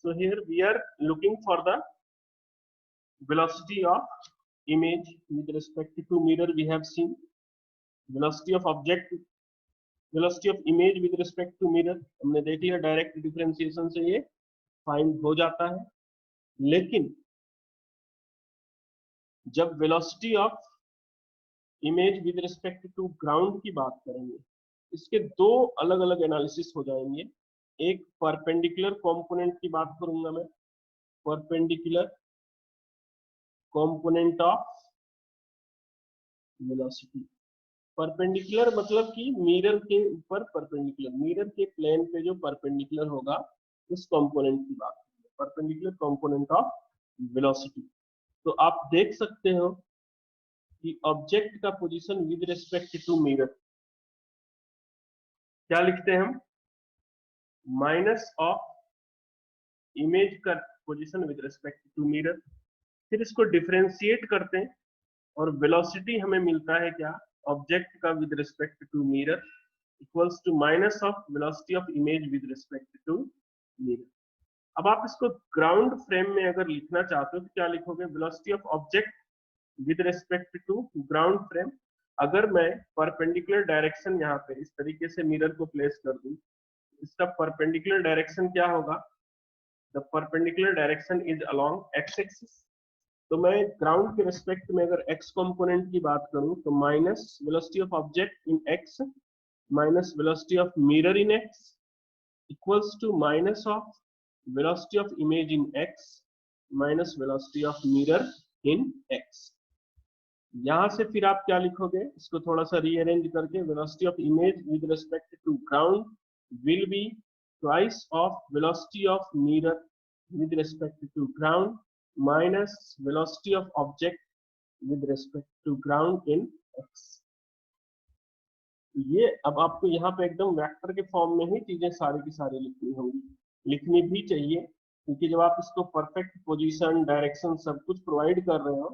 So here we are looking for the velocity of image with respect to mirror. We have seen velocity of object, velocity of image with respect to mirror. हमने देख लिया direct differentiation से ये find हो जाता है, लेकिन जब velocity of image with respect to ground की बात करेंगे, इसके दो अलग अलग एनालिसिस हो जाएंगे। एक परपेंडिकुलर कंपोनेंट की बात करूंगा मैं, perpendicular component of velocity. Perpendicular मतलब कि मिरर के ऊपर परपेंडिकुलर, मिरर के प्लेन पे जो परपेंडिकुलर होगा उस कंपोनेंट की बात करेंगे, परपेंडिकुलर कंपोनेंट ऑफ वेलोसिटी। तो आप देख सकते हो कि ऑब्जेक्ट का position with respect to mirror क्या लिखते हैं हम, माइनस ऑफ इमेज का position with respect to mirror. फिर इसको डिफरेंशिएट करते हैं और वेलोसिटी हमें मिलता है क्या, ऑब्जेक्ट का with respect to mirror equals to minus of velocity of image with respect to mirror. अब आप इसको ग्राउंड फ्रेम में अगर लिखना चाहते हो तो क्या लिखोगे, velocity of object with respect to ground frame. अगर मैं परपेंडिकुलर डायरेक्शन यहाँ पे इस तरीके से मिरर को प्लेस कर दूं, इसका परपेंडिकुलर डायरेक्शन क्या होगा, the perpendicular direction is along x axis. तो मैं ग्राउंड के रिस्पेक्ट में अगर एक्स कंपोनेंट की बात करूं तो minus velocity of object in x minus velocity of mirror in x equals to minus of velocity of image in x minus velocity of mirror in x. यहां से फिर आप क्या लिखोगे, इसको थोड़ा सा रीअरेंज करके, velocity of image with respect to ground will be twice of velocity of mirror with respect to ground minus velocity of object with respect to ground in x. ये अब आपको यहाँ पे एकदम वेक्टर के फॉर्म में ही चीजें सारी की सारी लिखनी होंगी, लिखनी भी चाहिए, क्योंकि जब आप इसको परफेक्ट पोजीशन डायरेक्शन सब कुछ प्रोवाइड कर रहे हो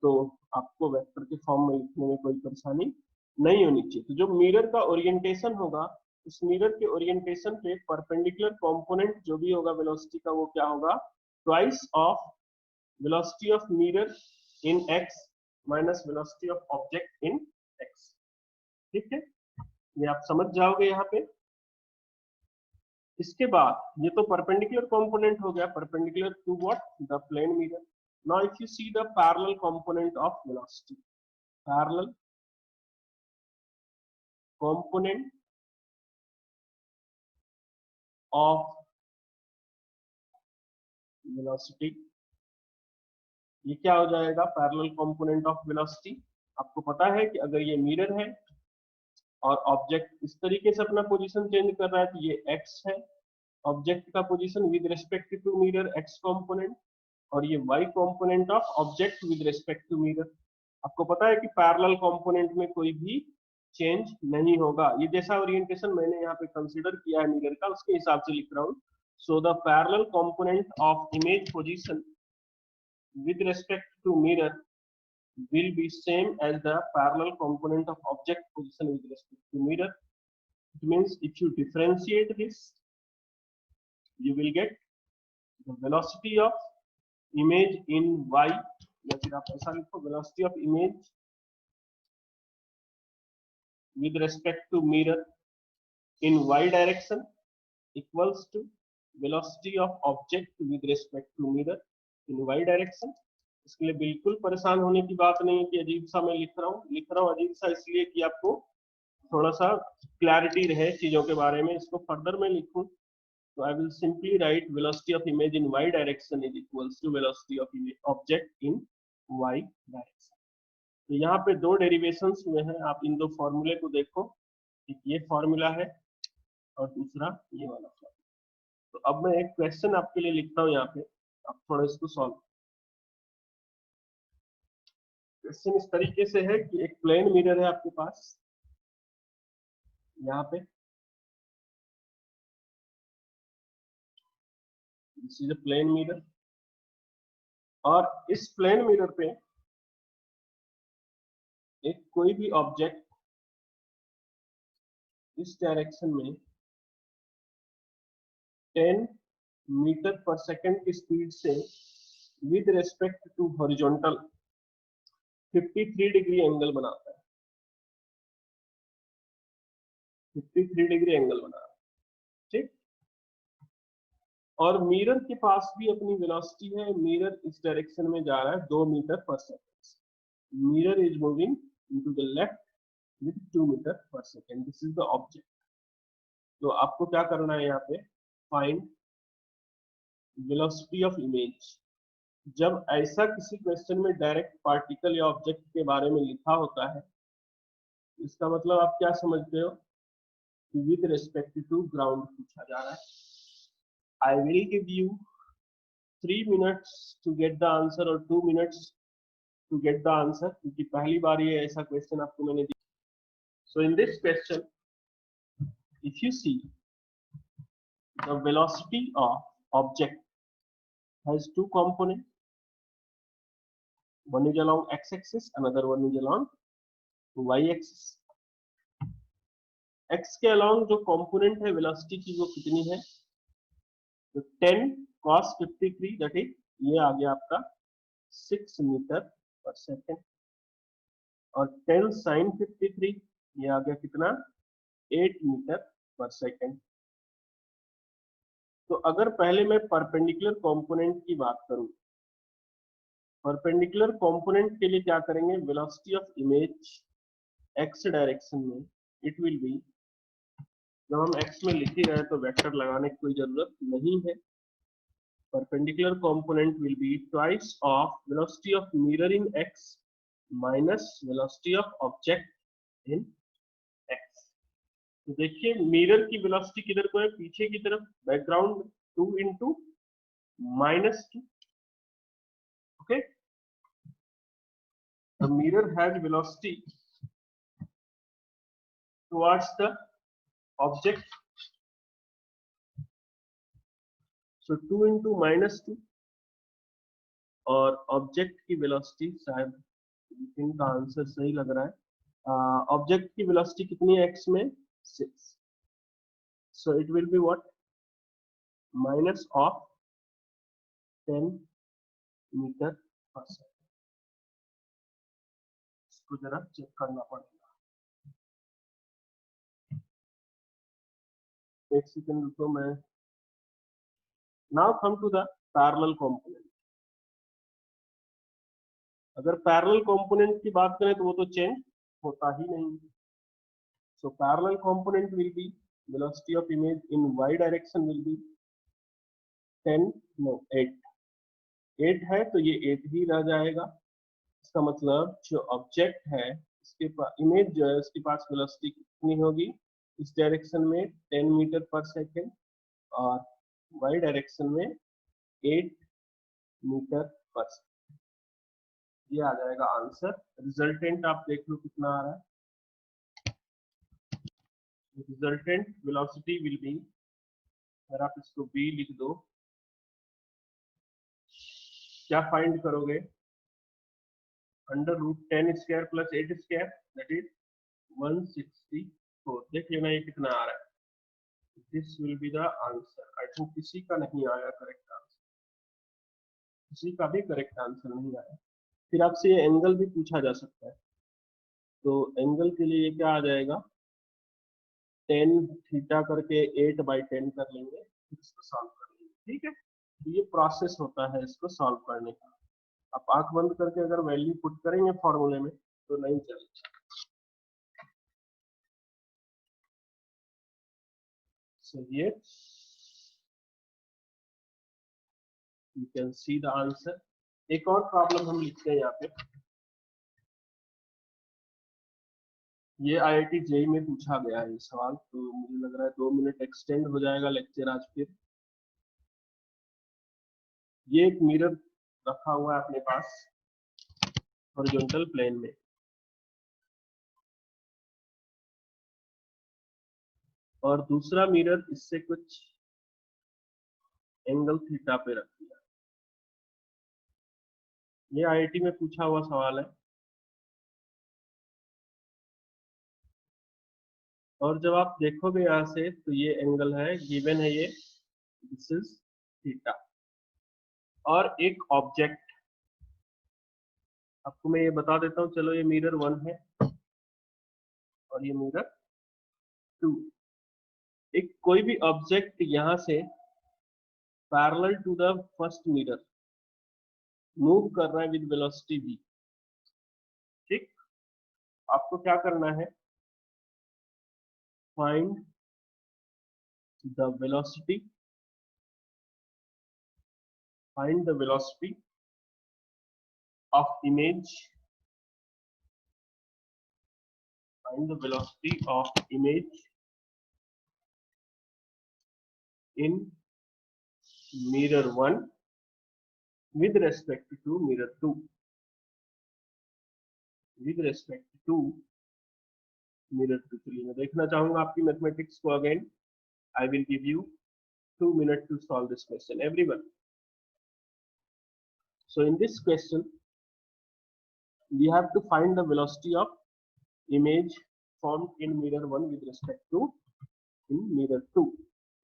तो आपको वेक्टर के फॉर्म में लिखने में कोई परेशानी नहीं होनी चाहिए। तो जो मिरर का ओरिएंटेशन होगा, उस मिरर के ओरिएंटेशन पे परपेंडिकुलर कंपोनेंट जो भी होगा वेलोसिटी का, वो क्या होगा, twice of velocity of mirror in x minus velocity of object in x. ठीक है, ये आप समझ जाओगे यहाँ पे। इसके बाद ये तो परपेंडिकुलर कंपोनेंट हो गया, perpendicular to what, the plane mirror. Now if you see the parallel component of velocity, parallel component of velocity, ये क्या हो जाएगा, पैरेलल कंपोनेंट ऑफ वेलोसिटी। आपको पता है कि अगर ये मिरर है और ऑब्जेक्ट इस तरीके से अपना पोजीशन चेंज कर रहा है तो ये x है, ऑब्जेक्ट का position with respect to mirror x component, और ये y component of object with respect to mirror. आपको पता है कि पैरेलल कंपोनेंट में कोई भी चेंज नहीं होगा। ये जैसा ओरिएंटेशन मैंने यहाँ पे कंसीडर किया है मिरर का, उसके हिसाब से लिख रहा हूँ। So the parallel component of image position with respect to mirror will be same as the parallel component of object position with respect to mirror. It means if you differentiate this, you will get the velocity of image in y, या फिर आप ऐसा लिखो, velocity of image with respect to mirror in y direction equals to velocity of object with respect to mirror in y direction। इसके लिए बिल्कुल परेशान होने की बात नहीं है कि अजीब सा मैं लिख रहा हूँ अजीब सा इसलिए कि आपको थोड़ा सा क्लैरिटी रहे चीजों के बारे में। इसको फर्दर मैं लिखूं तो I will simply write velocity of image in y direction is equals to velocity of object in y direction. तो यहाँ पे दो डेरिवेशंस हुए हैं, आप इन दो फॉर्मूले को देखो, एक ये फॉर्मूला है और दूसरा ये वाला फॉर्मूला। तो अब मैं एक क्वेश्चन आपके लिए लिखता हूँ यहाँ पे, आप थोड़ा इसको सॉल्व। क्वेश्चन इस तरीके से है कि एक प्लेन मिरर है आपके पास यहाँ पे, this is a plane mirror, और इस प्लेन मिरर पे एक कोई भी ऑब्जेक्ट इस डायरेक्शन में 10 मीटर पर सेकंड की स्पीड से with respect to horizontal 53 degree angle बनाता है, 53 डिग्री एंगल बना रहा है, ठीक। और मिरर के पास भी अपनी वेलोसिटी है, मिरर इस डायरेक्शन में जा रहा है 2 metre per second. Mirror is moving into the left with 2 metre per second. This is the object. तो आपको क्या करना है यहाँ पे, फाइंड वेलोसिटी ऑफ इमेज। जब ऐसा किसी क्वेश्चन में डायरेक्ट पार्टिकल या ऑब्जेक्ट के बारे में लिखा होता है, इसका मतलब आप क्या समझते हो कि विद रिस्पेक्ट टू ग्राउंड पूछा जा रहा है। I will give you 3 minutes to get the answer और 2 minutes to get the answer, क्योंकि पहली बार ये ऐसा क्वेश्चन आपको मैंने दिया। So in this question, if you see the velocity of object has two components, one is along x-axis, another one is along y-axis. x के along जो component है velocity की वो कितनी है, तो 10 cos 53 that is ये आ गया आपका 6 मीटर पर सेकेंड, और 10 sin 53 ये आ गया कितना, 8 मीटर पर सेकेंड। तो अगर पहले मैं परपेंडिकुलर कंपोनेंट की बात करूं, परपेंडिकुलर कंपोनेंट के लिए क्या करेंगे, velocity of image x direction में इट विल बी, जब हम एक्स में लिख ही रहे हैं तो वेक्टर लगाने की कोई जरूरत नहीं है। Perpendicular component will be twice of velocity of mirror in x minus velocity of object in x. तो देखिए मिरर की वेलोसिटी किधर को है, पीछे की तरफ, background 2 into -2। Okay, the mirror has velocity towards the object, so 2 into -2, और ऑब्जेक्ट की वेलोसिटी, शायद इनका आंसर सही लग रहा है, ऑब्जेक्ट की वेलोसिटी कितनी है एक्स में, 6, so it will be what, minus of 10 metre पर सेकेंड। इसको जरा चेक करना पड़ेगा, एक सेकंड रुको मैं। Now come to the parallel component. अगर पैरेलल कंपोनेंट की बात करें तो वो तो चेंज होता ही नहीं। So parallel component will B velocity of image in y direction will be 8 है, तो ये 8 ही रह जाएगा। इसका मतलब जो ऑब्जेक्ट है इसके पास, इमेज जो है उसके पास वेलोसिटी कितनी होगी, इस डायरेक्शन में 10 मीटर पर सेकेंड और y डायरेक्शन में 8 मीटर पर सेकेंड। ये आ जाएगा आंसर। रिजल्टेंट आप देख लो कितना आ रहा है। रिजल्टेंट वेलोसिटी विल बी, अगर आप इसको b लिख दो, क्या फाइंड करोगे, √10 square plus 8 square that is 164। देख लेना ये कितना आ रहा है। This will be the answer. I think किसी का नहीं आया करेक्ट आंसर, किसी का भी करेक्ट आंसर नहीं आया। फिर आपसे ये एंगल भी पूछा जा सकता है, तो एंगल के लिए क्या आ जाएगा, 10 थीटा करके 8/10 कर लेंगे, फिर इसको सॉल्व कर लेंगे, ठीक है। तो ये प्रोसेस होता है इसको सॉल्व करने का। आप आंख बंद करके अगर वैल्यू पुट करेंगे फॉर्मूले में तो नहीं चलेगा। So here you can see the answer। एक और प्रॉब्लम हम लिखते हैं यहाँ पे, ये IIT जेईई में पूछा गया है ये सवाल, तो मुझे लग रहा है 2 मिनट एक्सटेंड हो जाएगा लेक्चर आज। फिर ये एक मिरर रखा हुआ है अपने पास हॉरिजॉन्टल प्लेन में, और दूसरा मिरर इससे कुछ एंगल थीटा पे रख दिया। ये IIT में पूछा हुआ सवाल है, और जब आप देखोगे यहाँ से तो ये एंगल है, गिवन है ये, दिस इज थीटा। और एक ऑब्जेक्ट, आपको मैं ये बता देता हूँ, चलो ये मिरर 1 है और ये मिरर 2। एक कोई भी ऑब्जेक्ट यहां से parallel to the first mirror move कर रहा है विद वेलोसिटी v। ठीक, आपको क्या करना है, find the velocity, find the velocity of image, find the velocity of image in mirror 1 with respect to mirror 2, with respect to mirror 2। चलिए मैं देखना चाहूंगा आपकी मैथमेटिक्स को again. I will give you 2 minutes to solve this question, everyone. So in this question we have to find the velocity of image formed in mirror 1 with respect to in mirror 2।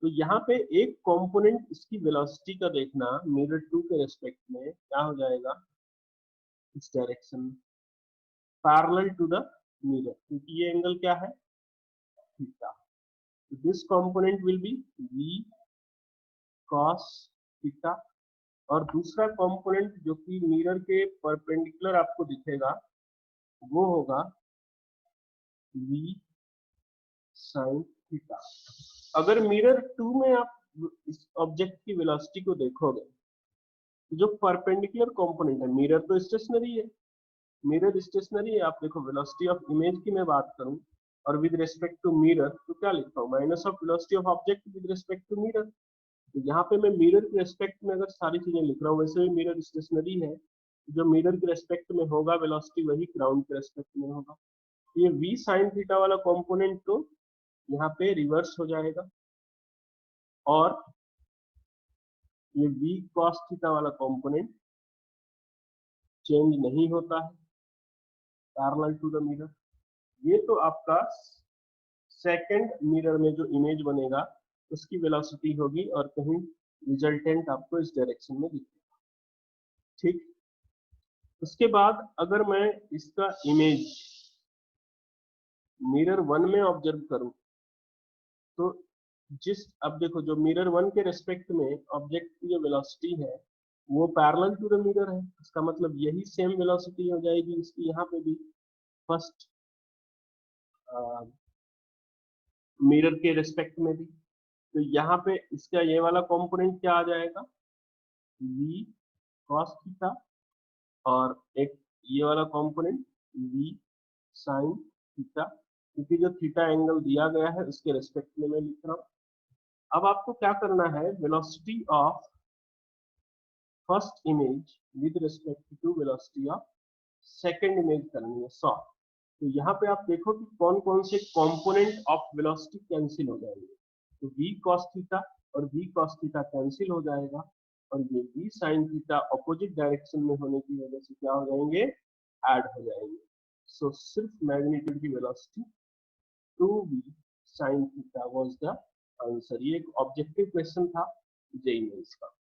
तो यहाँ पे एक component इसकी velocity का देखना mirror 2 के respect में क्या हो जाएगा, इस direction parallel to the mirror, क्योंकि ये एंगल क्या है, theta. This component will be v cos theta, और दूसरा कंपोनेंट जो कि मिरर के परपेंडिकुलर आपको दिखेगा वो होगा v sin थीटा। अगर मिरर 2 में आप इस ऑब्जेक्ट की वेलोसिटी को देखोगे, जो परपेंडिकुलर कंपोनेंट है, मिरर तो स्टेशनरी है, मिरर स्टेशनरी है, आप देखो वेलोसिटी ऑफ इमेज की मैं बात करूं और विद रिस्पेक्ट टू मिरर तो क्या लिखता हूं, minus of velocity of object with respect to mirror. तो यहाँ पे मैं मिरर के रेस्पेक्ट में अगर सारी चीजें लिख रहा हूँ, वैसे भी मिरर स्टेशनरी है, जो मिरर के रेस्पेक्ट में होगा वेलोसिटी वही ग्राउंड के रेस्पेक्ट में होगा। तो ये v sin थीटा वाला कंपोनेंट तो यहाँ पे रिवर्स हो जाएगा, और ये v cos थीटा वाला कंपोनेंट चेंज नहीं होता है पैरेलल टू द मिरर। ये तो आपका सेकंड मिरर में जो इमेज बनेगा उसकी वेलोसिटी होगी, और कहीं रिजल्टेंट आपको इस डायरेक्शन में दिखेगा। ठीक, उसके बाद अगर मैं इसका इमेज मिरर 1 में ऑब्जर्व करूं तो अब देखो जो मिरर 1 के रेस्पेक्ट में ऑब्जेक्ट की जो वेलोसिटी है वो पैरेलल टू द मिरर है, इसका मतलब यही सेम वेलोसिटी हो जाएगी इसकी यहाँ पे भी फर्स्ट मिरर के रेस्पेक्ट में भी। तो यहाँ पे इसका ये वाला कंपोनेंट क्या आ जाएगा, v cos थीटा, और एक ये वाला कंपोनेंट v sin थीटा, क्योंकि जो थीटा एंगल दिया गया है उसके रेस्पेक्ट में मैं लिख रहा हूँ। अब आपको क्या करना है, velocity of first image with respect to velocity of second image करनी है सॉल्व। तो यहाँ पे आप देखो कि कौन कौन से कंपोनेंट ऑफ वेलोसिटी कैंसिल हो जाएंगे। तो v cos थीटा और v cos थीटा कैंसिल हो जाएगा, और ये v sin theta opposite direction में होने की वजह से क्या हो जाएंगे, ऐड हो जाएंगे। सो सिर्फ मैग्नीट्यूड की velocity 2v sin theta was the answer. ये एक ऑब्जेक्टिव क्वेश्चन था जेईई मेंस का।